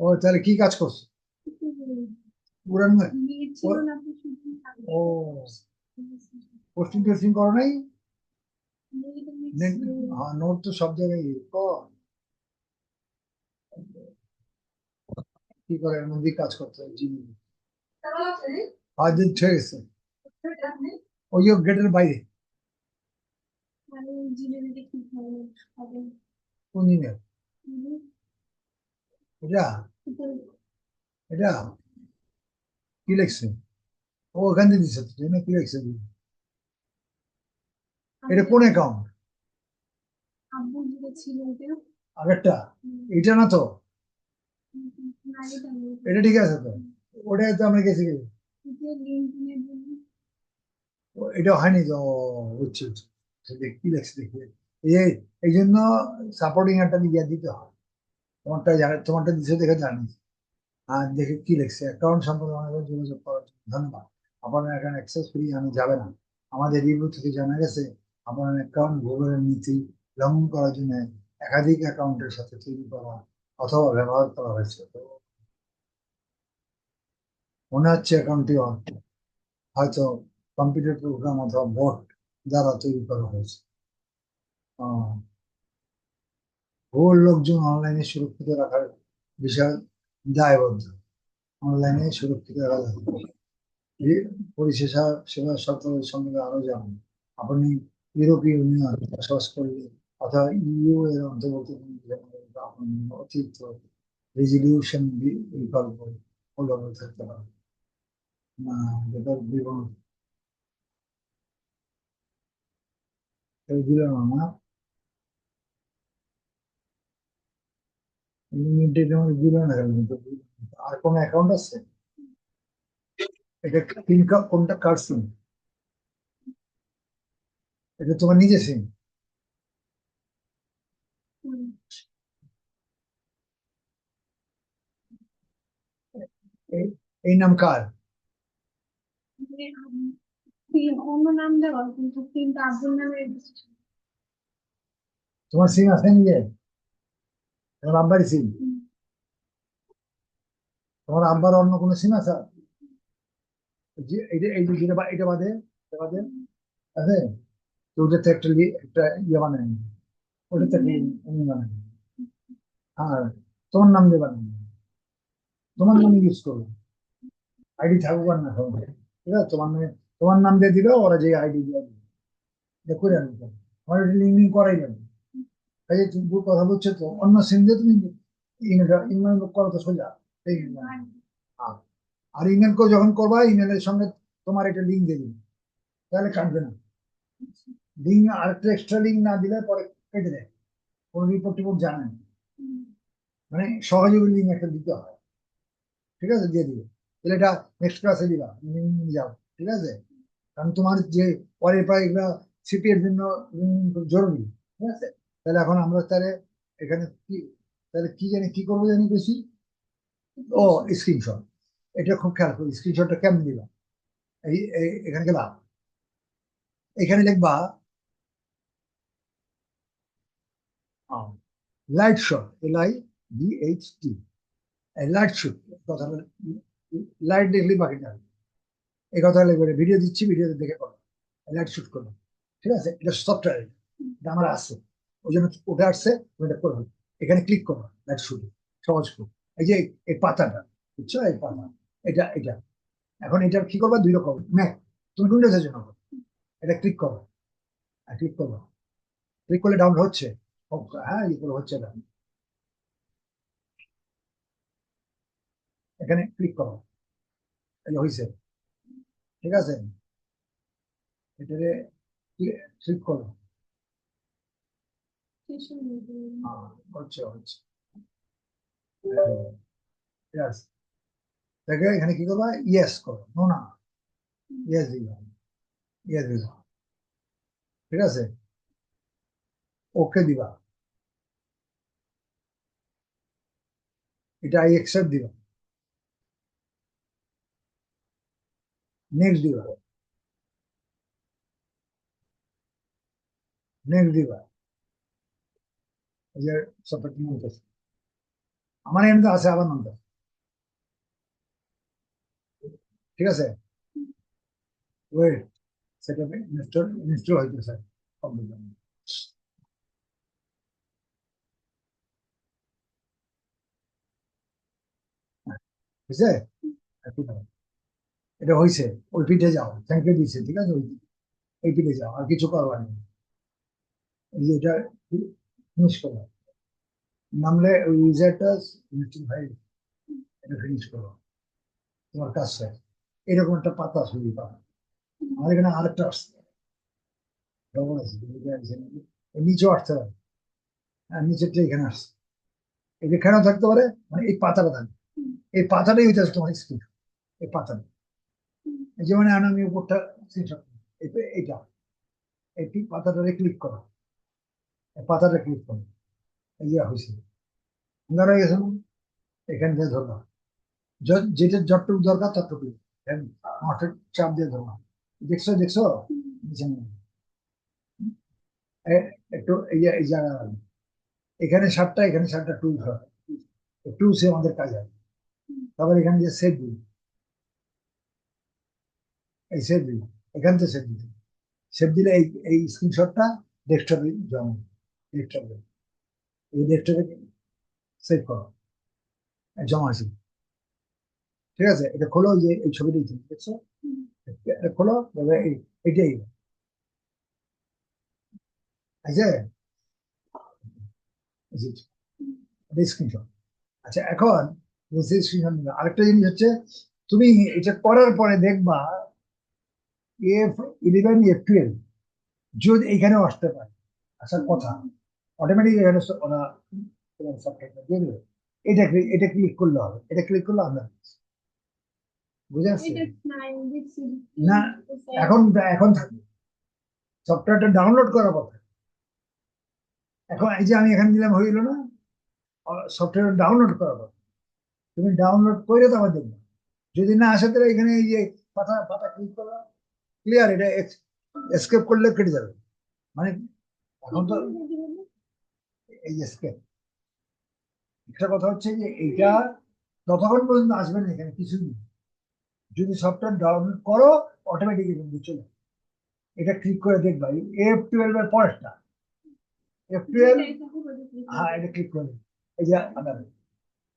ও তাহলে কি কাজ করছো? পুরান ও পোস্টিং টোস্টিং করো নাই? হ্যাঁ, নোট তো সব জায়গায় কি করে এর মধ্যে কাজ করতে হয় জিবি আজ দিন ঠিক আছে। ওই গেটের বাইরে কোন ইমেল? এটা এটা কি লিখছে? ও ওখান থেকে দিচ্ছে তো না, কি লিখছে? এটা কোন অ্যাকাউন্ট? আগেরটা? এটা না তো, এটা ঠিক আছে তো, ওটাই তো আমরা গেছি। এটা হয়নি তো, বুঝছি বুঝছি। কি লিখছে দেখি, এই এই জন্য সাপোর্টিং একটা দিয়ে দিতে হয়। তোমারটা জানে, তোমারটা দিচ্ছে দেখে জানি। আর দেখে কি লিখছে, অ্যাকাউন্ট সম্পর্কে আমাদের যোগাযোগ করার জন্য ধন্যবাদ। আপনার অ্যাকাউন্ট অ্যাক্সেস ফ্রি আমি যাবে না। আমাদের রিভিউ থেকে জানা গেছে আপনার অ্যাকাউন্ট গুগলের নীতি লঙ্ঘন করার জন্য একাধিক অ্যাকাউন্টের সাথে তৈরি করা অথবা ব্যবহার করা হয়েছে। তো মনে হচ্ছে অ্যাকাউন্টটি হয়তো কম্পিউটার প্রোগ্রাম অথবা বোট দ্বারা তৈরি করা হয়েছে। আহ, ভুল লোকজন অনলাইনে সুরক্ষিত রাখার বিষয় দায়বদ্ধ। অনলাইনে সুরক্ষিত রাখা যাবে। এই পরিষেবা সেবা সরকারের সঙ্গে আরো যেমন আপনি ইউরোপীয় ইউনিয়ন বসবাস করলে অথবা ইউ এর অন্তর্ভুক্ত কোনো দেশে আপনি অতিরিক্ত রেজলিউশন বিকল্প অবলম্বন থাকতে পারে না। বেকার বিবরণ কেউ দিল না না, লিমিটেড দিল না কেন? কিন্তু আর কোনো অ্যাকাউন্ট আছে? এটা তিন কোনটা কার সিম? এটা তোমার নিজের সিম? এই এই নাম কার? তোমার সিম আছে নিজে? তোমার আব্বারই সিম? তোমার আব্বার অন্য কোনো সিম আছে? যে এইটা এই যে এটা বাদে, এটা বাদে আছে? তো ওটাতে একটা একটা ইয়ে বানায়, ওটাতে একটা বানায়। আর তোমার নাম দিয়ে বানায়, তোমার নাম ইউজ করবে, আইডি থাকুক আর না থাকুক, ঠিক আছে? তোমার নাম দিয়ে দিবে, ওরা যে আইডি দিয়ে দিবে, এটা করে আনবে। আমার এটা লিঙ্ক করাই যাবে। এই যে তুমি কথা বলছো তো, অন্য সিম দিয়ে তুমি ইমেল করা তো সোজা। এই আর আর ইমেল করে যখন করবা, ইমেলের সঙ্গে তোমার একটা লিঙ্ক দিয়ে দিবে, তাহলে কাটবে না। লিঙ্ক আর একটা এক্সট্রা লিঙ্ক না দিলে পরে কেটে দেয়, কোনো রিপোর্ট টিপোর্ট জানেন। মানে সহযোগী লিঙ্ক একটা দিতে হয়, ঠিক আছে? দিয়ে দিবে, তাহলে এটা নেক্সট ক্লাসে দিবা, যাও, ঠিক আছে? কারণ তোমার যে পরে প্রায় এগুলা সিটি এর জন্য খুব জরুরি, ঠিক আছে? তাহলে এখন আমরা তাহলে এখানে কি, তাহলে কি জানি কি করবো জানি বেশি। ও স্ক্রিনশট, এটা খুব খেয়াল করি, স্ক্রিনশটটা কেমন দিবা? এখানে গেলাম, এখানে লিখবা light shot, LIGHT, light shoot, কথাটা লাইট দেখলে বাকিটা হবে। এই কথা লিখবে, ভিডিও দিচ্ছি, ভিডিওতে দেখে করো, লাইট শুট করো, ঠিক আছে? এটা সফটওয়্যার, এটা আমার আছে, ওই জন্য ওটা আসছে, তুমি এটা করবে। এখানে ক্লিক করো, লাইট শুট, সহজ খুব। এই যে এই পাতাটা, বুঝছো? এই পাতা, এটা এখন এটা কি করবা, দুই রকম ম্যাক, তুমি উইন্ডোজের জন্য করো। এটা ক্লিক করো, আর ক্লিক করো, ক্লিক করলে ডাউনলোড হচ্ছে। ও, হ্যাঁ, এগুলো হচ্ছে না। এখানে ক্লিক করো, এই হয়েছে, ঠিক আছে? এটারে ক্লিক করো, হচ্ছে হচ্ছে, Yes. দেখে এখানে কি করবা, ইয়েস করো, নো না, ইয়েস দিবা, ইয়েস দিবা, ঠিক আছে? ওকে দিবা, এটা আই অ্যাকসেপ্ট দিবা, নেক্সট দিবা, নেক্সট দিবা, এই যে সফটওয়্যার নিতে আমার এখানে তো আছে আবার নামটা, ঠিক আছে, ওয়েট, সেটা ইনস্টল ইনস্টল হইতেছে কম্পিউটার, বুঝছে? একটু দাঁড়াও। এটা হয়েছে, ওই পিঠে যাও, থ্যাংক ইউ দিচ্ছে, ঠিক আছে, ওই পিঠে যাও, আর কিছু করবার নেই। এই যে এটা ফিনিশ করো, নামলে ওই ইউজারটা ভাই, এটা ফিনিশ করো, তোমার কাজ শেষ। এরকম একটা পাতা শুরু পাবে। আমার এখানে আরেকটা আসছে, ডবল আছে, দুইটা আছে নাকি? এর নিচেও আসতে পারে, আর নিচেরটা এখানে আসছে, এখানেও থাকতে পারে, মানে এই পাতাটা থাকবে, এই পাতাটাই হইতে তোমার স্ক্রিন, এই পাতাটা, এই যেমন এখন আমি উপরটা screenshot করলাম, এইটা, এই পাতাটারে ক্লিক করো, এই পাতাটা ক্লিক করো, এই যে হয়েছে, আমরা হয়ে গেছে না? এখান থেকে ধরলাম, যেটা যতটুকু দরকার ততটুকু, মাঠের চাপ দিয়ে ধরলাম, দেখছো দেখছো, নিচে নামো। একটু এই জায়গা লাগবে। এখানে 7টা, এখানে 7টা টুল হয়, টুলসে আমাদের কাজ হয়। তারপর এখানে যে সেভ দিই, এই সেভ দিই, এখান থেকে সেভ দিই, সেভ দিলে এই স্ক্রিনশটটা ডেস্কটপে জমা, ডেস্কটপে, এই ডেস্কটপে সেভ করো, জমা আছে, ঠিক আছে, এটা খোলো, যে এই ছবিটাই তুমি দেখছো, এটা খোলো, তবে এইটাই আছে, স্ক্রিনশট। আচ্ছা, এখন স্ক্রিনশট আরেকটা জিনিস হচ্ছে, তুমি এটা করার পরে দেখবা F11 F12 যদি এখানেও আসতে পারে, আসার কথা, অটোমেটিক এখানে ওরা তোমার সফটওয়্যারটা দিয়ে দেবে। এটা ক্লিক করলে হবে, এটা ক্লিক করলে আমরা, বুঝে আসছে না? এখন এখন থাকবে, সফটওয়্যারটা ডাউনলোড করার কথা, এখন এই যে আমি এখানে দিলাম, হইলো না? সফটওয়্যার ডাউনলোড করার কথা, তুমি ডাউনলোড করে তো আবার দেখবে, যদি না আসে তাহলে এখানে এই যে পাতা পাতা ক্লিক করো, ক্লিয়ার, এটা এসকেপ করলে কেটে যাবে, মানে এখন তো এই এসকেপ, একটা কথা হচ্ছে যে এইটা ততক্ষণ পর্যন্ত আসবে না, এখানে কিছুই নেই, যদি সফটওয়্যার ডাউনলোড করো অটোমেটিক কিন্তু চলে আসবে। এটা ক্লিক করে দেখবা, F12 এর পরেরটা, F12, হ্যাঁ, এটা ক্লিক করে দিবা। এই যে আবার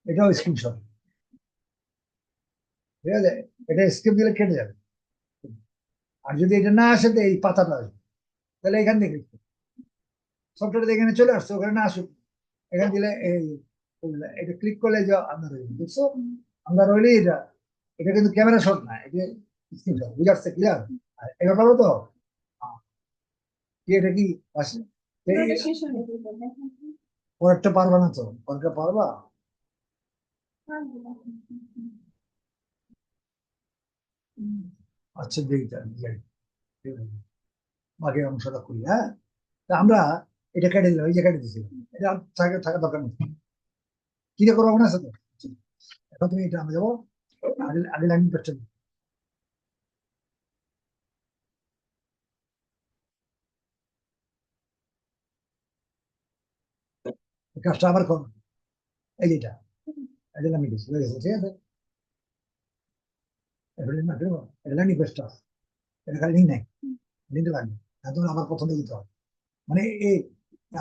এটাও স্ক্রিনশট, ঠিক আছে, এটা স্কিপ দিলে কেটে যাবে, আর যদি এটা না আসে তো এই পাতাটা আসবে, তাহলে এখান থেকে সফটওয়্যার এখানে চলে আসছে, ওখানে না আসুক, এখানে দিলে এই এটা ক্লিক করলে যে আমরা রইল, দেখছো, আমরা রইলে এটা, এটা কিন্তু ক্যামেরা শট না, এটা স্ক্রিনশট, বুঝে আসছে, ক্লিয়ার? এবার পাবো তো, কি এটা কি আসে, পরেরটা পারবা না তো, পরেরটা পারবা? আচ্ছা, দেখি তাহলে, ঠিক আছে, বাকি অংশটা করি, হ্যাঁ। তা আমরা এটা কেটে দিলাম, এই যে কেটে দিয়েছিলাম, এটা আর থাকা দরকার নেই, কি দিয়ে করবো না সাথে, এখন তুমি এটা আমরা যাবো আগে আগে লাইন করতে, কাজটা আবার করো, এই যেটা, এটা আমি দিচ্ছি, হয়ে গেছে, ঠিক আছে, এটা না করবো, এটা লাইন রিকোয়েস্ট, এটা খালি লিঙ্ক নাই, লিঙ্কটা লাগবে, এখন আবার প্রথম দিকে যেতে হবে, মানে এই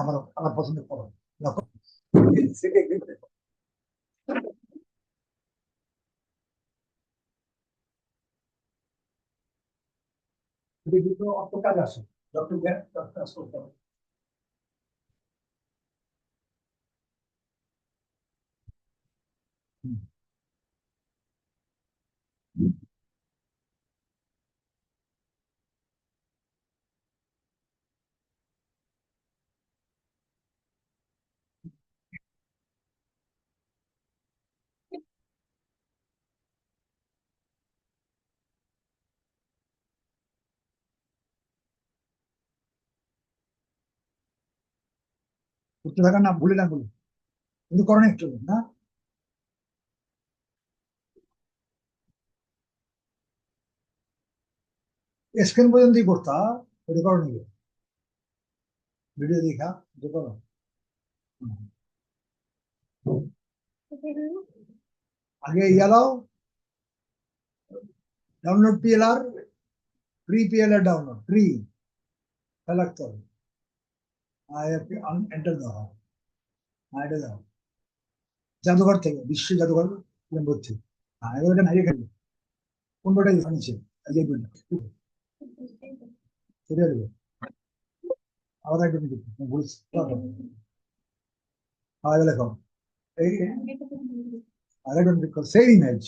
আবার আবার পছন্দ করো, লক্ষ্য, সেটা click করে দাও। যদি দুটো অত কাজ আসে, ডক্টর কাজ করতে হবে। হুম। করতে থাকার না, ভুলে না বলি, কিন্তু করো না একটু, না স্ক্রিন পর্যন্তই করতা, ওটা করো নাকি, ভিডিও দেখা, এটা করো। হুম। আগে ইয়ালাও download PLR free PLR download free লাগতে হবে এন্টার দাও এটা দাও জাদুঘর থেকে বিশ্ব জাদুঘর ভর্তি এবার এটা নাই এখানে কোন বইটা নিচ্ছে এই বইটা সেটা দেবো আবার একদম বলছি লেখো এই আরেকজন সেভ ইমেজ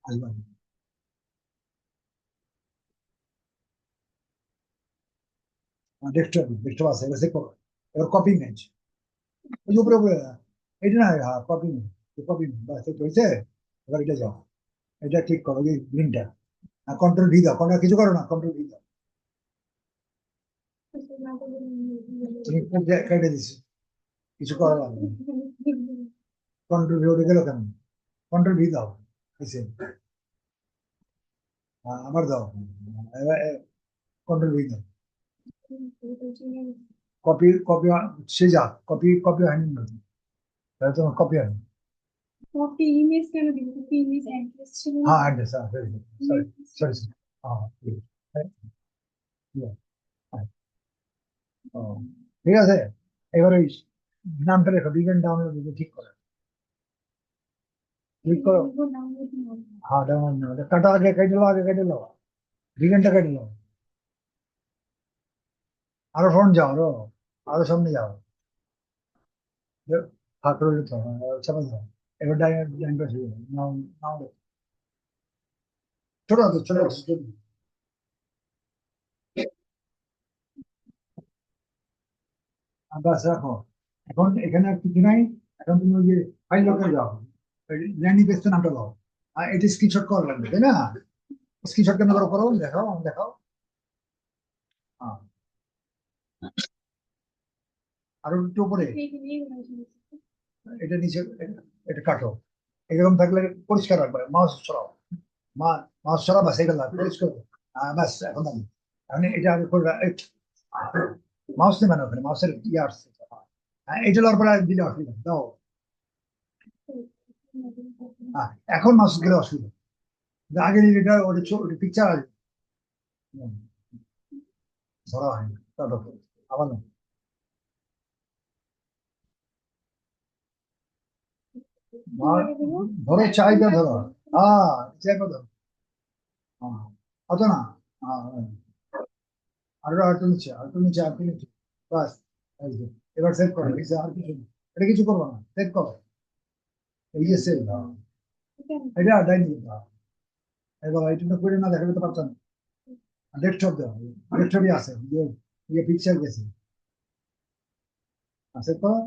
আসবে ডেস্কটপ আছে এবার সেভ করো এবার কপি ইমেজ ওই যে উপরে উপরে এটা না হ্যাঁ কপি কপি বাস এটা হয়েছে এবার এটা যাও এটা ক্লিক করো এই লিঙ্কটা কন্ট্রোল ভি দাও কোনো কিছু করো না কন্ট্রোল ভি দাও তুমি খুব কেটে দিচ্ছি কিছু করার লাগবে কন্ট্রোল ভি উঠে গেল কেন কন্ট্রোল ভি দাও এসে আবার দাও এবার কন্ট্রোল ভি দাও কপি কপি সে যা কপি কপি হয়নি না তাহলে তোমার কপি হয়নি কপি ইমেজ কেন দিব কপি ইমেজ অ্যাড্রেস ছিল হ্যাঁ অ্যাড্রেস হ্যাঁ সরি সরি হ্যাঁ ঠিক আছে এবার ওই নামটা রেখো বিগেন ডাউনলোড ঠিক করো ক্লিক করো হ্যাঁ ডাউনলোড না কাটা আগে কেটে লো বিগেনটা কেটে লো আরো ফ্রন্ট যাও আরো সামনে যাও ফাঁক রইল তো চাপা যাও এবার ডাইন পাশে নাও নাও ছোট হাতে ছোট বাস রাখো এখন এখানে আর কিছু নাই এখন তুমি ওই যে ফাইল লকে যাও ল্যান্ডিং পেজটা নামটা দাও আর এটা স্ক্রিনশট করা লাগবে তাই না স্ক্রিনশট কেন করো করো দেখাও দেখাও হ্যাঁ আর একটু উপরে এটা নিচে এটা কাটো এরকম থাকলে পরিষ্কার রাখবে মাউস ছড়াও মাউস ছড়া বাস এটা লাগবে পরিষ্কার ব্যাস এখন আমি এখন এটা আগে করে মাউস নেবে না ওখানে মাউসের ইয়ে আসছে এটা লওয়ার পরে দিলে অসুবিধা দাও এখন মাউস গেলে অসুবিধা আগে এটা ওটা পিকচার আছে ধরা হয়নি আবার না ধরো চাইটা ধরো চাইটা ধরো অত না আর একটু নিচে বাস এবার সেভ করো আর কিছু এটা কিছু করবো না সেভ করো এই যে সেভ এটা ডাইনি এবার এটা করে না দেখাতে তো পারতাম ডেস্কটপ দেওয়া ডেস্কটপই আছে ইয়ে পিকচার গেছে সেভ করো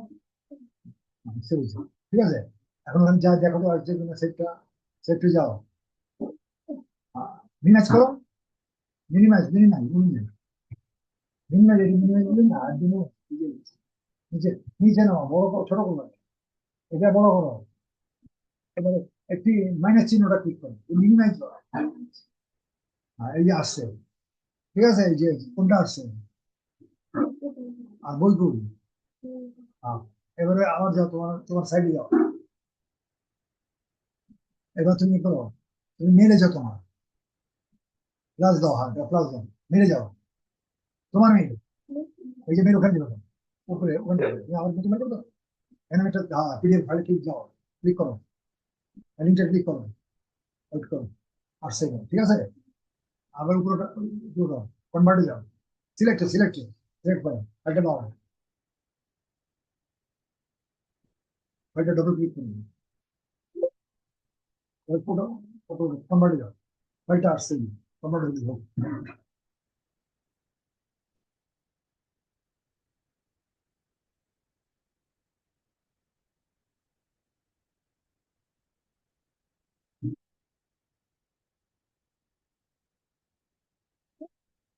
ঠিক আছে এখন আমি যা দেখো তো আসছে কিনা সেভটা যাও মিনিমাইজ করো মিনিমাইজ দিলে না আর দিনে নিচে নিচে নাও বড় করো ছোট করো এটা বড় করো এবারে একটি মাইনাস চিহ্নটা ক্লিক করো মিনিমাইজ করো এই যে আসছে ঠিক আছে এই যে কোনটা আসছে আর বই করি এবারে আবার যাও তোমার সাইডে যাও এবার তুমি করো তুমি মেলে যাও তোমার প্লাস দাও প্লাস দাও মেলে যাও তোমার মেলে এই যে মেলে ওখানে যাবে উপরে ওখানে যাবে তুমি আবার কিছু মেলে করো এখানে একটা পিডিএফ ফাইলে ক্লিক করো লিঙ্কটা ক্লিক করো ওয়েট করো আসছে ঠিক আছে আবার উপরে কনভার্টে যাও সিলেক্ট করো ফাইলটা দাও ফাইলটা ডবল ক্লিক করুন ফটো ফটো কনভার্টে যাও ফাইলটা আসছে কনভার্ট হয়ে যাও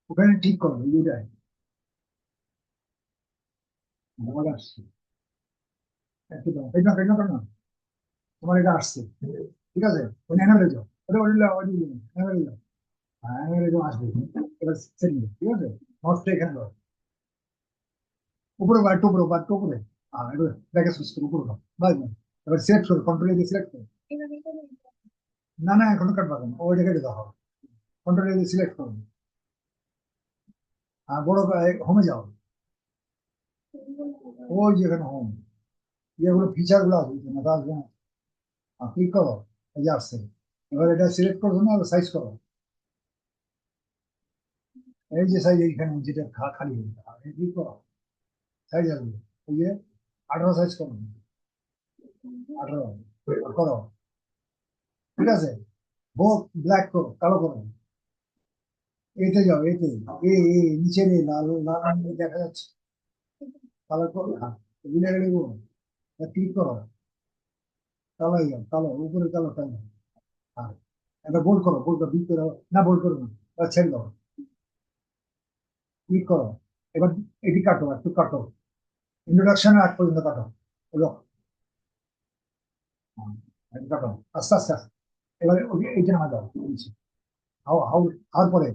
ওখানে ঠিক করো এই যে আমার আসছে একটু দাও এই না তোমার এটা আসছে ঠিক আছে ওই অ্যানাবেলে যাও ওটা অ্যানাবেলে যাও অ্যানাবেলে যাও আসবে এবার সেট ঠিক আছে মাউসটা এখানে দাও উপরে বা একটু উপরে একটু ব্যাকে সুইচ করে করো বাস বাস। এবার সিলেক্ট করো, কন্ট্রোল দিয়ে সিলেক্ট করো। এভাবে করে না না, এখনো কাটবা কেন, ওইটা কেটে দাও। কন্ট্রোল দিয়ে সিলেক্ট করো। বড় হোমে যাও। ওই যেখানে হোম, যেগুলো ফিচার গুলো আছে মাথা আসবে না, ক্লিক করো। এই যে আসছে। এবার এটা সিলেক্ট করবো না, সাইজ করো। এই যে সাইজ এইখানে যেটা খালি ক্লিক করো, সাইজ আসবে। এই যে 18 সাইজ করো, 18 করো। ঠিক আছে, বোথ ব্ল্যাক করো, কালো করো। এতে যাও, এতে নিচে নেই, লাল লাল রঙের দেখা যাচ্ছে, কালো করো। হ্যাঁ, ক্লিক করো, কালো হয়ে যাও, কালো উপরে কালো কালো। হ্যাঁ, এবার বোল্ড করো, বোল্ড করো, বিট করো। না বোল্ড করো না, এবার ছেড়ে দাও, ক্লিক করো। এবার এটি কাটো, একটু কাটো, ইন্ট্রোডাকশনের আগ পর্যন্ত কাটো। এবার একটু কাটো, আস্তে আস্তে আস্তে। এবারে এইটা নামা দাও নিচে। হাও হাও হাওয়ার পরে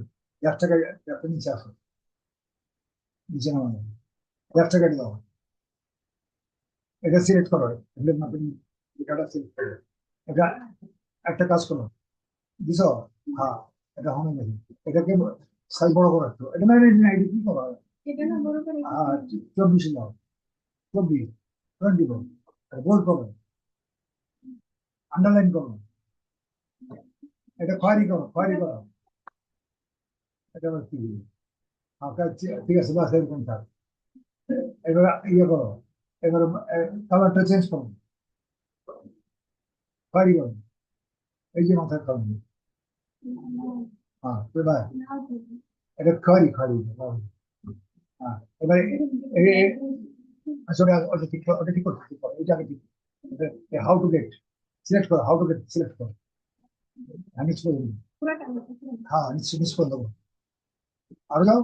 গ্যাসটাকে, গ্যাসটা নিচে আসো, নিচে নামা দাও, গ্যাসটা কেটে দাও। এটা সিলেক্ট করো, এগুলোর মাধ্যমে এটা সিলেক্ট করো। এটা একটা কাজ করো, বুঝছো? হ্যাঁ, এটা হবে নাকি, এটাকে সাইজ বড় করো একটু। এটা না, এটা কি করো? এটা না বড় করে হ্যাঁ, 24 দাও, 24, 20 করো, বোল্ড করো, আন্ডারলাইন করো, এটা খয়েরি করো, খয়েরি করো। এটা আবার কি? ঠিক আছে, বাস এরকম থাক। এবার ইয়ে করো, এবার কালারটা চেঞ্জ করো, খয়েরি করো। এই যে মাথায় কালার, হ্যাঁ এবার এটা খয়েরি খয়েরি। হ্যাঁ, এবারে আসলে ওটা ঠিক করো, ওটা ঠিক করো, ঠিক করো, এটা আগে ঠিক। হাউ টু গেট, সিলেক্ট করো, হাউ টু গেট সিলেক্ট করো। হ্যাঁ, নিচ করে দেবো। পুরাটা হ্যাঁ, নিচ করে দেবো। আরো যাও,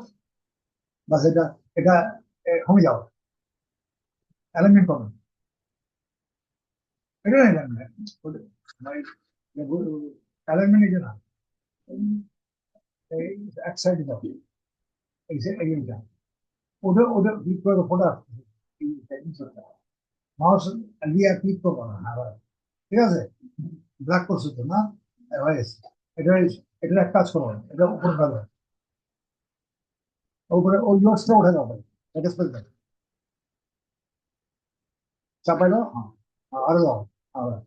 বাস এটা, এটা হোমে যাও, অ্যালাইনমেন্ট করো। এটা না অ্যালাইনমেন্ট, এই যে না, এই এক সাইডে যাও, এই যে এইটা, ওটা ওটা ক্লিক করে ফোটা, মাউস দিয়ে ক্লিক করবো না আবার। ঠিক আছে, ব্ল্যাক করছো তো না, হয়ে গেছে। এটা এটার এক কাজ করো, এটা উপরে ফেলো, উপরে ওই ইয়র্সটা উঠে যাবে, এটা স্পেস দাও, চাপাই দাও। হ্যাঁ, আরো দাও, আবার।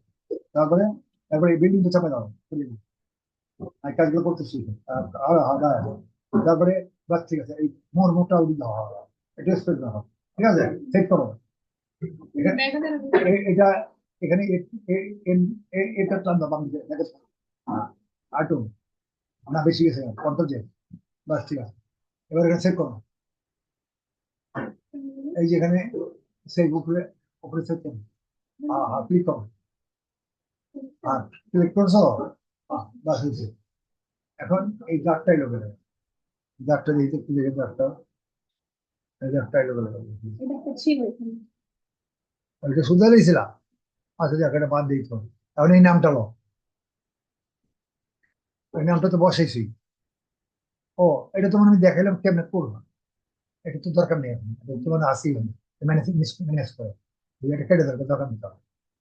তারপরে তারপরে এই বিল্ডিংটা চাপাই দাও, building। আর কাজগুলো করতে শিখো, আর হাদা। তারপরে বাস, ঠিক আছে, এই মোটা উঠে দাও, এটা স্পেস দাও। ঠিক আছে, সেট করো। এটা দেখা যাবে এটা এখানে এটা টান দাও বাম দিকে, দেখো। হ্যাঁ, আটু না, বেশি গেছে, কন্ট্রোল জে, বাস ঠিক আছে। এবার এখানে সেভ করো, এই যে এখানে সেভ, উপরে উপরে সেভ করো। হ্যাঁ হ্যাঁ, ক্লিক করো। হ্যাঁ, ক্লিক করছো। হ্যাঁ, বাস হয়েছে। এখন এই দাগটা এলো গেলে, দাগটা দিয়েছে, কি দেখে দাগটা, এই দাগটা এলো গেলে, এটা একটা ছিল এখানে ওইটা শুধু দিয়েছিলাম। আচ্ছা যাক, এটা বাদ দিই তো। এখন এই নামটা লো, ওই নামটা তো বসেছি। ও, এটা তো মানে আমি দেখাইলাম কেমনে করবো, এটা তো দরকার নেই এখন, এটা তো মানে আসি ম্যানেজ ম্যানেজ করে। এটা কেটে দেবে, দরকার নেই তো,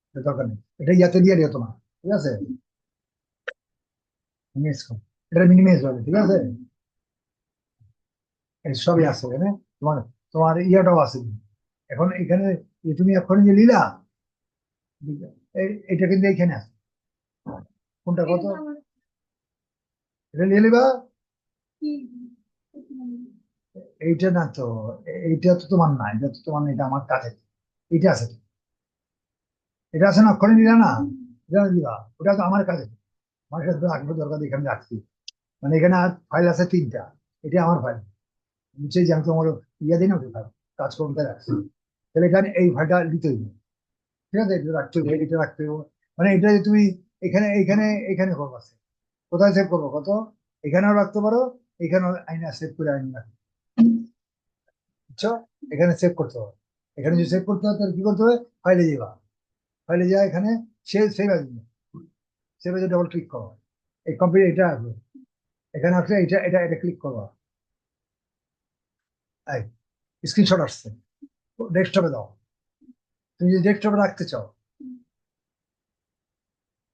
এটা দরকার নেই। এটা ইয়াতে দিয়ে দিও তোমার, ঠিক আছে, মিনিমাইজ করো, এটা মিনিমাইজ হবে, ঠিক আছে। এই সবই আছে এখানে, তোমার তোমার ইয়াটাও আছে। এখন এখানে তুমি এখন যে লিলা, এটা কিন্তু এইখানে আছে। কোনটা এটা কত, তো আমার এটা নিয়ে নিবা। কি এইটা না তো, এইটা তো তোমার না, এটা তো তোমার না, এটা আমার কাছে। এটা আছে, এটা আছে না, অক্ষরে নিলা না, এটা দিবা, ওটা তো আমার কাছে। আমার কাছে তো রাখবো, দরকার এখানে রাখছি। মানে এখানে আর ফাইল আছে 3টা, এটা আমার ফাইল, নিশ্চয়ই যে আমি তোমার ইয়ে দিই না, ওটা ফাইল কাজ করতে রাখছি। তাহলে এখানে এই ফাইলটা দিতে হইবে, ঠিক আছে, এটা রাখতে হবে, এটা রাখতে হবে। মানে এটা যে তুমি এখানে এখানে এখানে করবো আছে। কোথায় সেভ করবো কত, এখানেও রাখতে পারো, এখানেও আইনা সেভ করে আইনা রাখো, বুঝছো? এখানে সেভ করতে হবে, এখানে যদি সেভ করতে হয় তাহলে কি করতে হবে, ফাইলে যাবা, ফাইলে যা এখানে সেভ আসবে, সেভে ডবল ক্লিক করো, এই কম্পিউটার এটা আসবে, এখানে আসলে এটা এটা এটা ক্লিক করবো, এই স্ক্রিনশট আসছে, ডেস্কটপে দাও, তুমি যদি ডেস্কটপে রাখতে চাও,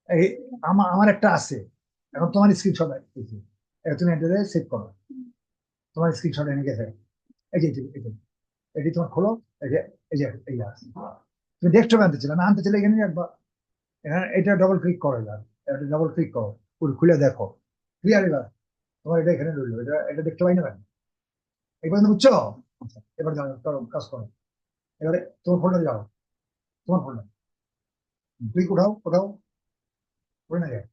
এই আমার একটা আছে, এখন তোমার স্ক্রিনশট আছে, এটা তুমি এটা সেভ করো, তোমার স্ক্রিনশট এনে গেছে, এই যে এই যে এটি তোমার খোলো, এই যে এই যে এই যে আছে। তুমি ডেস্কটপে আনতে চাইলে, আমি আনতে চাইলে এখানে একবার এখানে এটা ডবল ক্লিক করো, এবার এটা ডবল ক্লিক করো, পুরো খুলে দেখো, ক্লিয়ার। এবার তোমার এটা এখানে রইলো, এটা এটা দেখতে পাই না কেন? এই পর্যন্ত বুঝছো? আচ্ছা, এবার যাও, করো, কাজ করো। এবারে তোমার ফোল্ডারে যাও, তোমার ফোল্ডার ক্লিক উঠাও, উঠাও, উঠে না যায়।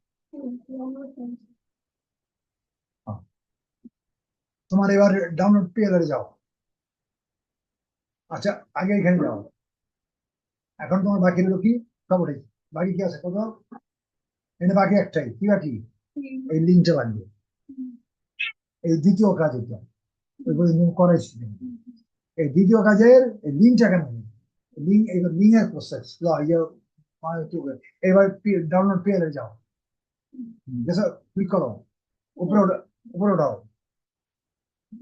হ্যাঁ। তোমার এবার ডাউনলোড পিএলআর যাও। আচ্ছা, আগে এখানে যাও। এখন তোমার বাকি রইলো কি? সব উঠেছে, বাকি কি আছে কত? এটা বাকি একটাই, কি বাকি? এই লিঙ্কটা বাকি, এই দ্বিতীয় কাজ এটা, ওই পর্যন্ত করাইছি। এই দ্বিতীয় কাজের এই লিঙ্কটা কেন? লিঙ্ক, এবার লিঙ্কের প্রসেস এবার ডাউনলোড পিএলআর যাও, দেখো, ক্লিক করো, উপরে উপরে ওঠাও,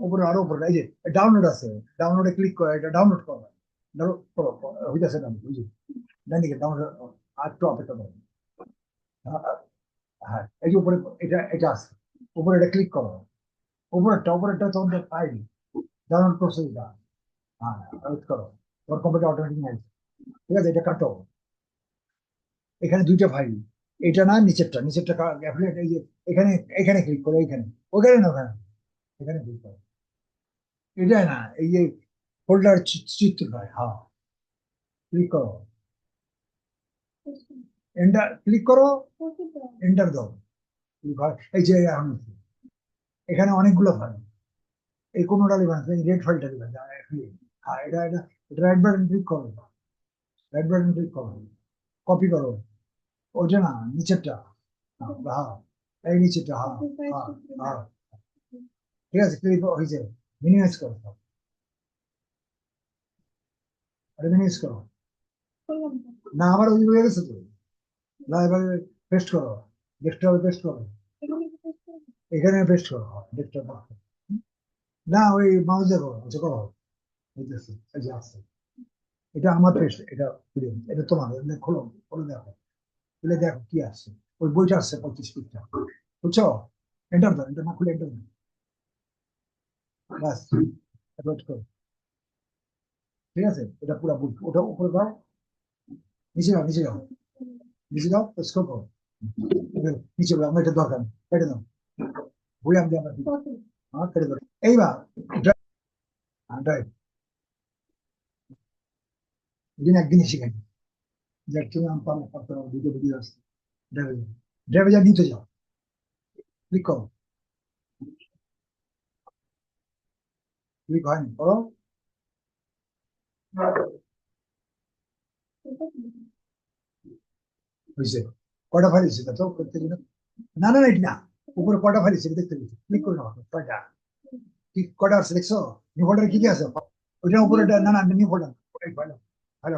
উপরে আরো উপরে, এই যে ডাউনলোড আছে, ডাউনলোডে ক্লিক করো, এটা ডাউনলোড করো, ডাউনলোড করো, হইতেছে ডাউনলোড, বুঝলি? ডান দিকে ডাউনলোড, আর একটু অপেক্ষা করো। হ্যাঁ, এই যে উপরে এটা এটা আছে, উপরে এটা ক্লিক করো, উপরেরটা তোমাদের ফাইল ডাউনলোড করছো এটা। হ্যাঁ, ওয়েট করো, তোমার কম্পিউটার অটোমেটিক আছে, ঠিক আছে, এটা কাটো। এখানে দুইটা ফাইল, এটা না নিচেরটা, নিচেরটা অ্যাফিলিয়েট, এই যে এখানে, এখানে ক্লিক করো, এখানে, ওখানে না, ওখানে, এখানে ক্লিক করো, এটা না, এই যে ফোল্ডার চিত্র নয়, হ্যাঁ, ক্লিক করো, এন্টার ক্লিক করো, এন্টার দাও। এই যে এখন এখানে অনেকগুলো ফাইল, এই কোনোটা লিখবেন, এই রেড ফাইলটা লিখবেন, হ্যাঁ, এটা এটা এটা রাইট বাটন ক্লিক করো, রাইট বাটন ক্লিক করো, কপি করো, ওইটা না, নিচেরটা, হ্যাঁ, হ্যাঁ, এই নিচেরটা, হ্যাঁ, হ্যাঁ, হ্যাঁ, ঠিক আছে, ক্লিক হয়েছে, মিনিমাইজ করো, মিনিমাইজ করো, না আবার ওই হয়ে গেছে তো, না এবার পেস্ট করো, ডেস্কটপে পেস্ট করো, এখানে পেস্ট করো, ডেস্কটপ, না ওই মাউস দেখো, আচ্ছা করো, হইতেছে, এই যে আসছে, এটা আমার পেস্ট, এটা খুলে, এটা তোমার, এটা খোলো, খোলো দেখো, খুলে দেখো কি আসছে, ওই বইটা আসছে 25 পৃষ্ঠা, বুঝছো? এন্টার দাও, এটা না খুলে এন্টার দাও, ব্যাস, ওয়েট করো, ঠিক আছে, এটা পুরো বুক, ওটা উপরে দাও, নিচে দাও, নিচে দাও, নিচে দাও, স্ক্রল করো, নিচে দাও, আমার এটা দরকার নেই, কেটে দাও, বই আমি আমরা, হ্যাঁ, কেটে দাও। এইবার ড্রাইভ, দিন একদিনই শিখাই, যার তুমি আমি পারবো, পারতে পারবো, ভিডিও ভিডিও আসছে, ড্রাইভে যাও, ড্রাইভে যা নিতে যাও, ক্লিক করো, ক্লিক হয়নি, করো, হয়েছে, কটা ফাইল এসেছে তো করতে গেলে, না না না, এটা না, উপরে কটা ফাইল এসেছে দেখতে পেয়েছি, ক্লিক করে নাও, কয়টা, কি কটা আছে দেখছো? নিউ ফোল্ডারে কি কি আছে? ওইটার উপরে না না, নিউ ফোল্ডার, ফাইল ফাইল,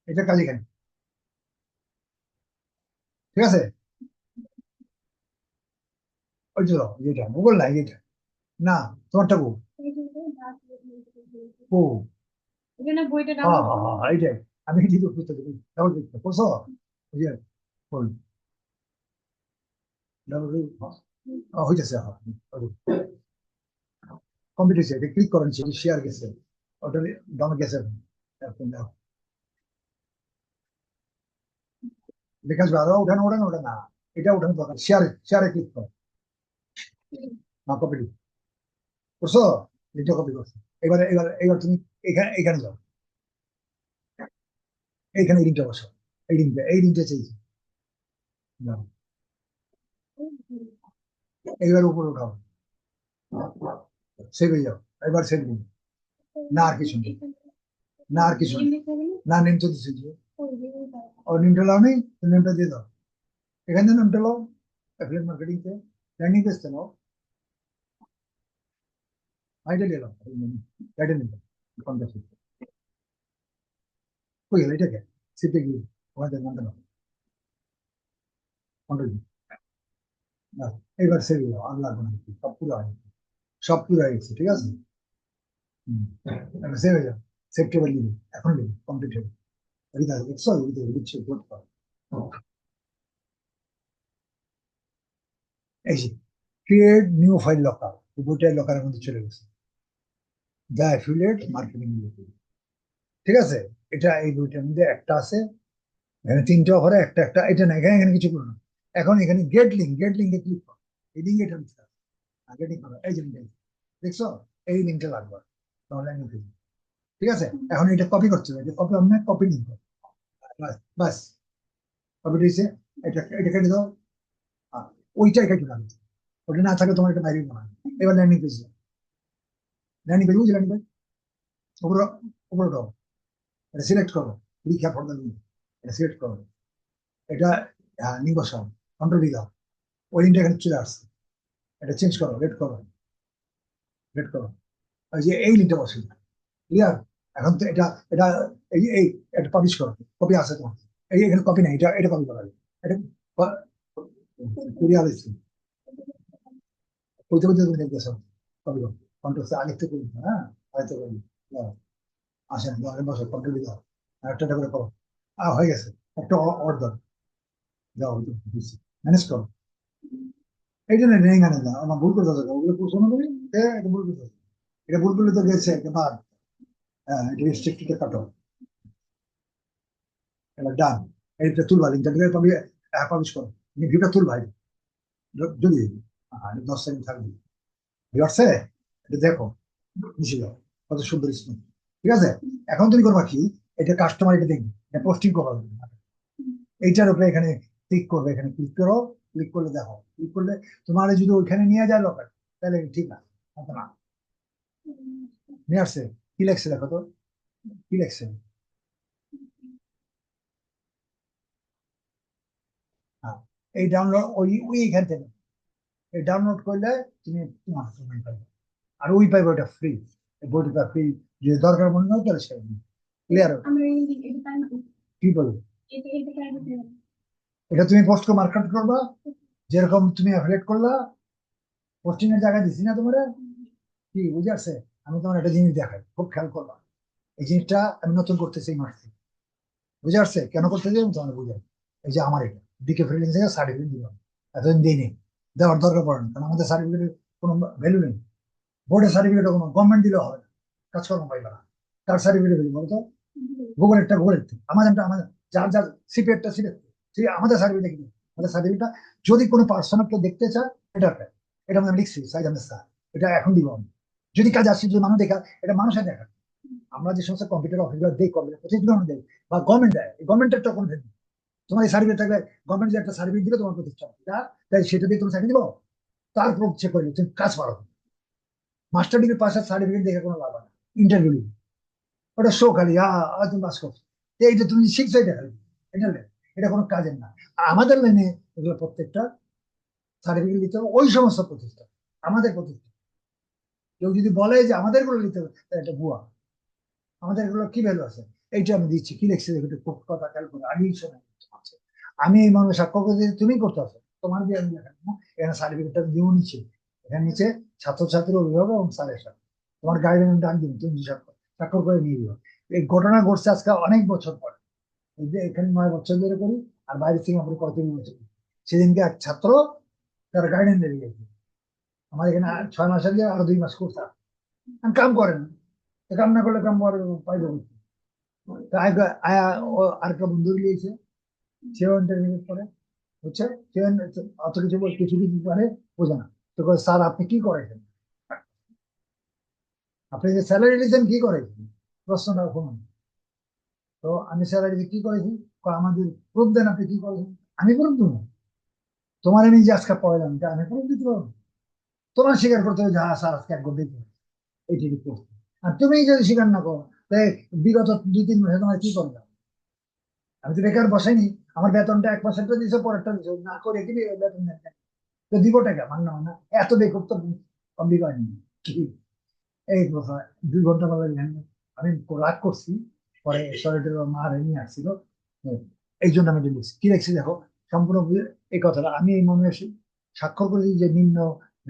এটা কাজ এখানে, ঠিক আছে, ওই যে এটা গুগল না, এটা না, তোমারটা গো, ও, বইটা হ্যাঁ ডাউনলোড হ্যাঁ হ্যাঁ হ্যাঁ, এইটাই, আমি কি ঠিক করতে পারি, ডাবল ক্লিক করছো, ওই যে ডাবল হইতেছে, কমপ্লিট হয়েছে, এটা ক্লিক করেন, সেটি শেয়ার গেছে, ওটা ডাউন গেছে, এখন দেখো, দেখা যাবে, আরো উঠানো, ওঠানো, ওটা না, এটা উঠানো দরকার, শেয়ারে, শেয়ারে ক্লিক করো, না কপি করছো, লিঙ্কটা কপি করছো, এবারে এবার এবার তুমি এখানে, এখানে যাও, এইখানে এই লিঙ্কটা বসো, এই লিঙ্কটা চাইছি, যাও, এইবার উপরে উঠাও, সেভ হয়ে যাও, এবার সেভ দিন, না আর কিছু নেই, না আর কিছু নেই, না নেমটা দিচ্ছি, ও নেমটা লাও নেই, নেমটা দিয়ে দাও, এখান থেকে নামটা লাও, অ্যাফিলিয়েট মার্কেটিং তে ল্যান্ডিং পেজটা নাও, আইডিয়া নিয়ে নাও, এটা নিয়ে কন্ট্যাক্ট কই গেল, এটাকে সিটে গিয়ে ওখানে নামটা নাও, কন্ট্যাক্ট, এইবার সেভ দাও, আর লাগবে না, সব পুরো হয়ে গেছে, সব পুরো হয়ে গেছে, ঠিক আছে, সেভ হয়ে যাও, সেপ্টেম্বর লিখবে, এখন লিখবে কমপ্লিট হবে। এদিকে আসো, দেখছো এদিকে লিখছে upload করো। এই যে ক্রিয়েট নিউ ফাইল লকার, বইটাই লকারের মধ্যে চলে গেছে, দ্য অ্যাফিলিয়েট মার্কেটিং। ঠিক আছে, এটা এই বইটার মধ্যে একটা আছে, এখানে তিনটে অফারে একটা একটা, এটা না, এখানে এখানে কিছু করো না। এখন এখানে গেট লিঙ্কে ক্লিক করো, এই লিঙ্ক এটা লিখতে হবে, গেটিং করো, এই যে link, দেখছো, এই লিঙ্কটা লাগবে অনলাইনে। ঠিক আছে, এখন এটা কপি করতে হবে, এটা কপি অন্য কপি লিঙ্ক, বাস বাস, কপি দিয়েছে, এটা কেটে দাও, আর ওইটাই কেটে দাও, ওটা না থাকে তোমার এটা বাইরে বানাবে। এবার ল্যান্ডিং পেজ, বুঝলে ল্যান্ডিং পেজ, উপরে উপরে দাও, এটা সিলেক্ট করো, লিখা ফর দ্য লিঙ্ক, এটা সিলেক্ট করো, এটা লিঙ্ক বসাও, কন্ট্রোল ডি দাও, ওই লিঙ্কটা এখানে চলে আসছে, এটা চেঞ্জ করো, রেড করো, ওই যে এই লিঙ্কটা বসে, ক্লিয়ার। এখন তো এটা এটা এই এই এটা পাবলিশ করো, কপি আছে তোমার, এই এখানে কপি নাই, এটা এটা কপি করা যাবে, এটা কুরিয়ার আছে, বলতে বলতে তুমি দেখতেছো, কপি করো, কন্ট্রোল আগে থেকে করি, হ্যাঁ হয়তো করি, আসেন ঘরে বসে কন্ট্রোল দাও, একটা একটা করে করো, হয়ে গেছে, একটা অর্ডার যাও, ম্যানেজ করো। এই জন্য নেই গানে না, আমার ভুল করতে হবে, ওগুলো পড়াশোনা করি, এটা ভুল করতে হবে, এটা ভুল করলে তো গেছে এবার, হ্যাঁ এটা রেস্ট্রিক্টেড কাটো, এবার ডান, এটা তুলবা, লিঙ্কটা পাবলিশ করো, ভিউটা তুলবা, যদি 10 সেকেন্ড থাকবে, বুঝতে, এটা দেখো, মিশে যাও, কত সুন্দর স্মুথ। ঠিক আছে, এখন তুমি করবা কি, এটা কাস্টমার এটা দেখবে, এটা পোস্টিং করবা, এইটার উপরে এখানে ক্লিক করবে, এখানে ক্লিক করো, ক্লিক করলে দেখো, ক্লিক করলে তোমার যদি ওইখানে নিয়ে যায় লোক, তাহলে ঠিক আছে, না নিয়ে আসছে, কি লেখছে দেখো তো, কি লেখছে, হ্যাঁ, এই ডাউনলোড ওই ওই এখান থেকে, এই ডাউনলোড করলে তুমি তোমার পেমেন্ট পাবে, আর ওই পাইবে ওটা ফ্রি, বইটা ফ্রি, যে দরকার মনে হয় তাহলে সেটা ক্লিয়ার। আমরা এটা টাইম কি বলবো, এটা টাইম এটা তুমি পোস্ট করে মার্কেট করবা, যেরকম তুমি অ্যাফিলিয়েট করলা, পোস্টিং এর জায়গায় দিছি না তোমার, কি বুঝে আসছে, আমি তোমার একটা জিনিস দেখাই, খুব খেয়াল করবা, এই জিনিসটা আমি নতুন করতেছি এই মাসে, বুঝে আসছে কেন করতেছি আমি তোমার বুঝাই। এই যে আমার এটা বিকে ফ্রিল্যান্সিং এর সার্টিফিকেট দিলাম, এতদিন দিইনি, দেওয়ার দরকার পড়ে না, কারণ আমাদের সার্টিফিকেটের কোনো ভ্যালু নেই, বোর্ডের সার্টিফিকেট কোনো গভর্নমেন্ট দিলেও হবে না, কাজকর্ম পাইবে না, কার সার্টিফিকেট দিবো বলতো, গুগলের আমাদেরটা, আমাদের যার যার সিপিএফটা সিপিএফ, আমাদের সার্টিফিকেট কি, আমাদের সার্টিফিকেটটা যদি কোনো পার্সোনাল কেউ দেখতে চায়, এটা একটা, এটা আমি লিখছি সাইজ আমি স্যার, এটা এখন দিব আমি, যদি কাজ আসছে, যদি মানুষ দেখা, এটা মানুষের দেখা, আমরা যে সমস্ত কম্পিউটার অফিসগুলো দেই, কম্পিউটার প্রতিষ্ঠান দেয় বা গভর্নমেন্ট দেয়, গভর্নমেন্টের তো কোনো ভ্যালু নেই। তোমার এই সার্টিফিকেট থাকলে, গভর্নমেন্ট যে একটা সার্টিফিকেট দিলে তোমার প্রতিষ্ঠান, তাই সেটা দিয়ে তুমি চাকরি দিবো, তারপর চেক করে তুমি কাজ পারো, মাস্টার ডিগ্রি পাশের সার্টিফিকেট দেখে কোনো লাভ হয় না, ইন্টারভিউ, ওটা শো খালি, তুমি পাস করছো, এই যে তুমি শিখছো, এটা খালি, এটা না, এটা কোনো কাজের না। আর আমাদের লাইনে এগুলো প্রত্যেকটা সার্টিফিকেট দিতে হবে ওই সমস্ত প্রতিষ্ঠান, আমাদের প্রতিষ্ঠান, কেউ যদি বলে যে আমাদের গুলো নিতে হবে, তাহলে এটা ভুয়া, আমাদের এগুলো কি ভ্যালু আছে, এইটা আমি দিচ্ছি, কি লিখছি দেখো, একটু খুব কথা খেয়াল করে, আগেই শোনা আছে, আমি এই মানুষ সাক্ষ্য করে তুমি করতে আসো, তোমার দিয়ে আমি দেখাবো, এখানে সার্টিফিকেটটা দিয়েও নিচ্ছে, এখানে নিচে ছাত্রছাত্রী, অভিভাবক এবং স্যারের সাথে তোমার গাইডেন্স ডাক দিন, তুমি স্বাক্ষর স্বাক্ষর করে নিয়ে দিও। এই ঘটনা ঘটছে আজকে অনেক বছর পর, এই যে এখানে 9 বছর ধরে করি, আর বাইরে থেকে আমরা কতদিন বছর, সেদিনকে এক ছাত্র তার গাইডেন্স দিয়ে গেছে, আমার এখানে 6 মাস আগে আরো 2 মাস করতাম, কাম করেন, কাম না করলে কাম পাইব, আরেকটা বন্ধু গিয়েছে, সেও ইন্টারভিউ করে, বুঝছে, সে অত কিছু কিছু কিছু পারে, বোঝে না, তো স্যার আপনি কি করেছেন, আপনি যে স্যালারি দিয়েছেন কি করেছেন, প্রশ্নটা শুনুন, তো আমি স্যালারি কি করেছি, আমাদের প্রুফ দেন আপনি কি করেছেন, আমি প্রুফ দেবো, তোমার আমি যে আজকে পড়ালাম এটা আমি প্রুফ দিতে পারবো, তোমার স্বীকার করতে হবে যে হ্যাঁ স্যার আজকে 1 ঘন্টা এইটি করতে, আর তুমি যদি স্বীকার না করো, তাই বিগত 2-3 মাসে তোমার কি করবে, আমি তো বেকার বসাইনি, আমার বেতনটা 1 মাসেরটা দিছো, পরেরটা দিছো, না করে কি বেতন দেন না? তো দিব টাকা, মান না না, এত বেকুব তো কমবি করেনি, এই কথা, 2 ঘন্টা বলে আমি রাগ করছি, পরে সরেটের মা নিয়ে আসছিল, এই জন্য আমি লিখছি, কি লিখছি দেখো, সম্পূর্ণ এই কথাটা আমি এই মনে স্বাক্ষর করেছি যে নিম্ন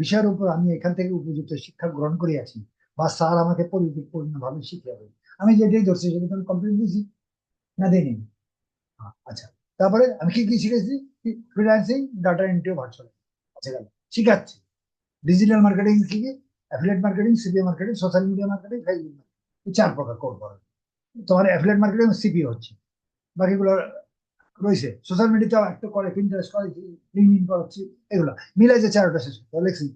বিষয়ের উপর আমি এখান থেকে উপযুক্ত শিক্ষা গ্রহণ করিয়াছি, বা স্যার আমাকে পরিপূর্ণভাবে শিখিয়ে হবে, আমি যেটাই ধরছি সেটা তো আমি কমপ্লিট দিয়েছি না দেয়নি। আচ্ছা, তারপরে আমি কি কি শিখেছি? Freelancing, data entry, virtual. আচ্ছা গেল, শিখাচ্ছি ডিজিটাল মার্কেটিং শিখি, affiliate marketing, CPA marketing, social media marketing, Facebook marketing, এই 4 প্রকার কোর্স করা। তোমার অ্যাফিলিয়েট মার্কেটিং সিপিএ হচ্ছে, বাকিগুলো রয়েছে। সোশ্যাল মিডিয়াতেও একটা করে, পিন্টারেস্ট করেছি, লিঙ্কডইন করাচ্ছি, এগুলো মিলে যে 4টা শেষ লেখছি।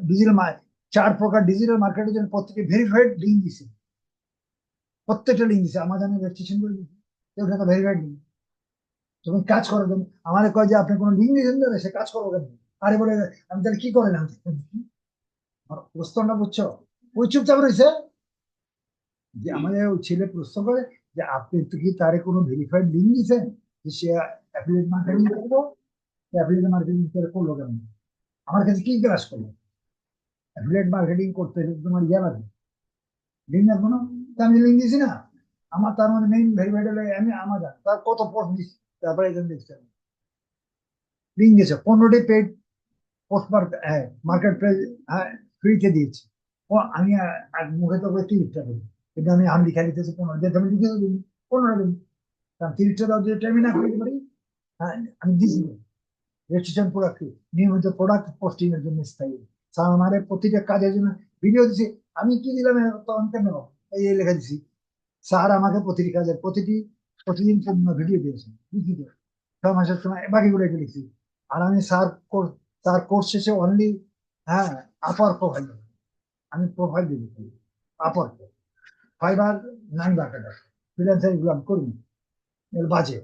ডিজিটাল 4 প্রকার ডিজিটাল মার্কেটের জন্য প্রত্যেকে ভেরিফাইড লিঙ্ক দিছে, প্রত্যেকটা লিঙ্ক দিছে, আমাজনে রেজিস্ট্রেশন করে দিচ্ছে, ওটা তো ভেরিফাইড লিঙ্ক। তুমি কাজ করো, তুমি আমার কয় যে আপনি কোনো লিঙ্ক দিয়েছেন না, সে কাজ করবো কেন? আরে বলে, আমি তাহলে কি করলাম? আমার প্রশ্নটা বুঝছো? ওই চুপচাপ রয়েছে। যে আমাদের ওই ছেলে প্রশ্ন করে যে আপনি তো কি তারে কোনো ভেরিফাইড লিঙ্ক দিয়েছেন যে সে অ্যাফিলিয়েট মার্কেটিং করবো? অ্যাফিলিয়েট মার্কেটিং করলো কেন? আমার কাছে কি ক্লাস করলো? অ্যাফিলিয়েট মার্কেটিং করতে হলে তোমার ইয়া লাগবে, লিঙ্ক লাগবে না? তা আমি লিঙ্ক দিয়েছি না, আমার তার মানে মেইন ভেরিফাইড হলে আমি আমাজন তার কত পোস্ট দিচ্ছি, তারপরে এখানে দেখছি লিঙ্ক দিয়েছে 15টি পেড পোস্ট মার্কেট প্লেস, হ্যাঁ, ফ্রিতে দিয়েছি। ও আমি মুখে তো 30টা দেবো, কিন্তু আমি লিখে দিতেছি 15 দিয়ে, আমি লিখে দেবো 15 দিন, কারণ 30টা দাও যদি টাইমে না করতে পারি। হ্যাঁ, আমি দিচ্ছি রেজিস্ট্রেশন প্রোডাক্ট, নিয়মিত প্রোডাক্ট পোস্টিং এর জন্য স্থায়ী। স্যার আমার প্রতিটা কাজের জন্য ভিডিও দিছি, আমি কি দিলাম তখন কেন এই লেখা দিছি, স্যার আমাকে প্রতিটি কাজের প্রতিদিন ভিডিও দিয়েছেন লিখিত, 6 মাসের সময় বাকিগুলো এটা লিখছি। আর আমি স্যার কোর্স শেষে অনলি, হ্যাঁ, আপার প্রোফাইল, আমি প্রোফাইল দিয়ে দিচ্ছি আপার, ফাইবার নাই বাকাটা, ফ্রিল্যান্সার এগুলো আমি করিনি, এগুলো বাজে।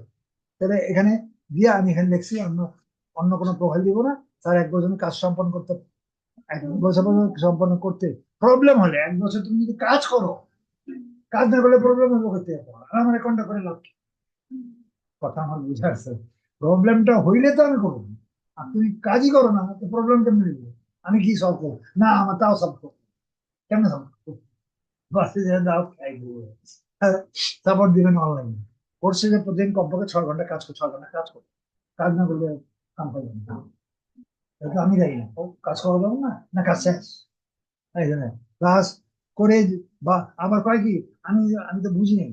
তাহলে এখানে দিয়ে আমি এখানে লিখছি অন্য অন্য কোনো প্রোফাইল দিব না। স্যার 1 বছর কাজ সম্পন্ন করতে, 1 বছর সম্পন্ন করতে প্রবলেম হলে, 1 বছর তুমি যদি কাজ করো, কাজ না করলে প্রবলেম হবে করতে, আর আমার কন্ট্যাক্ট করে লাভ কি? কথা আমার বুঝে আসছে? প্রবলেমটা হইলে তো আমি করবো, আর তুমি কাজই করো না তো প্রবলেম কেমন হইবে? আমি কি সলভ করবো না, আমার তাও সলভ করবো, কেমন সলভ করবো? বাসে যে দাও খাইবো, সাপোর্ট দিবেন অনলাইনে, কোর্সে যে প্রতিদিন কমপক্ষে 6 ঘন্টা কাজ করো, 6 ঘন্টা কাজ করো, কাজ না করলে কাম পাইবেন না। এটা আমি যাই না, ও কাজ করা যাবো না, না কাজ শেষ, এই জন্য ক্লাস করে বা আবার কয় কি, আমি আমি তো বুঝি নাই,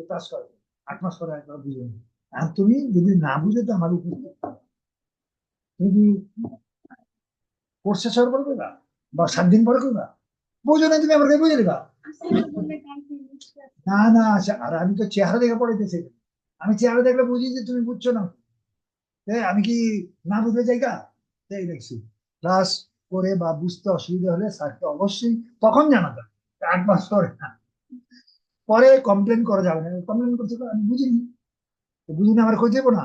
ক্লাস করে 8 মাস পরে একবার বুঝে নি। আর তুমি যদি না বুঝে তো আমার উপর, তুমি কি কোর্স শেষ হওয়ার পর করবা বা 7 দিন পরে করবা? বুঝো না তুমি, আমার কাছে বুঝে দিবা। না না, আর আমি তো চেহারা দেখে পড়াইতেছি, আমি চেহারা দেখলে বুঝি যে তুমি বুঝছো না। আমি কি না বুঝতে চাই গা? এই দেখছি ক্লাস করে বা বুঝতে অসুবিধা হলে স্যারকে অবশ্যই তখন জানাতে হবে, 8 মাস পরে না। পরে কমপ্লেন করা যাবে না, কমপ্লেন করতে হবে, আমি বুঝিনি, তো বুঝিনি আমার খোঁজ দেবো না।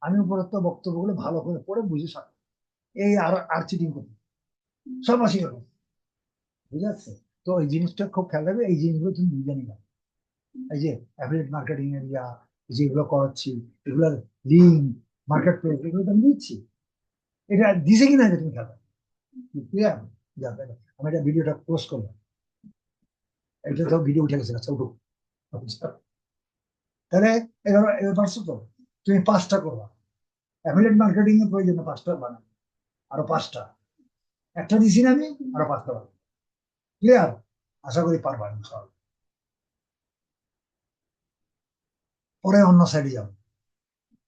আমি উপরোক্ত বক্তব্যগুলো ভালো করে পড়ে বুঝে সব, এই আর চিটিং করি, সব অস্বীকার করি, বুঝে যাচ্ছে? তো এই জিনিসটা খুব খেয়াল রাখবে, এই জিনিসগুলো তুমি বুঝে নিবা। এই যে অ্যাফিলিয়েট মার্কেটিং এর যেগুলো করাচ্ছি, এগুলোর লিঙ্ক, মার্কেট প্লেস, এগুলো তো আমি দিচ্ছি, এটা দিছে কিনা এটা তুমি খেয়াল রাখবে। ক্লিয়ার? যাবে, আমি এটা ভিডিওটা পোস্ট করলাম, এটা তো ভিডিও উঠে গেছে, আচ্ছা উঠুক। আচ্ছা, তাহলে এবার পারছো তো, তুমি 5টা করবা, অ্যাফিলিয়েট মার্কেটিং এর প্রয়োজন 5টা বানাও, আরো 5টা, একটা দিছি না আমি, আরো 5টা বানাও। ক্লিয়ার? আশা করি পারবা ইনশাআল্লাহ। পরে অন্য সাইডে যাও।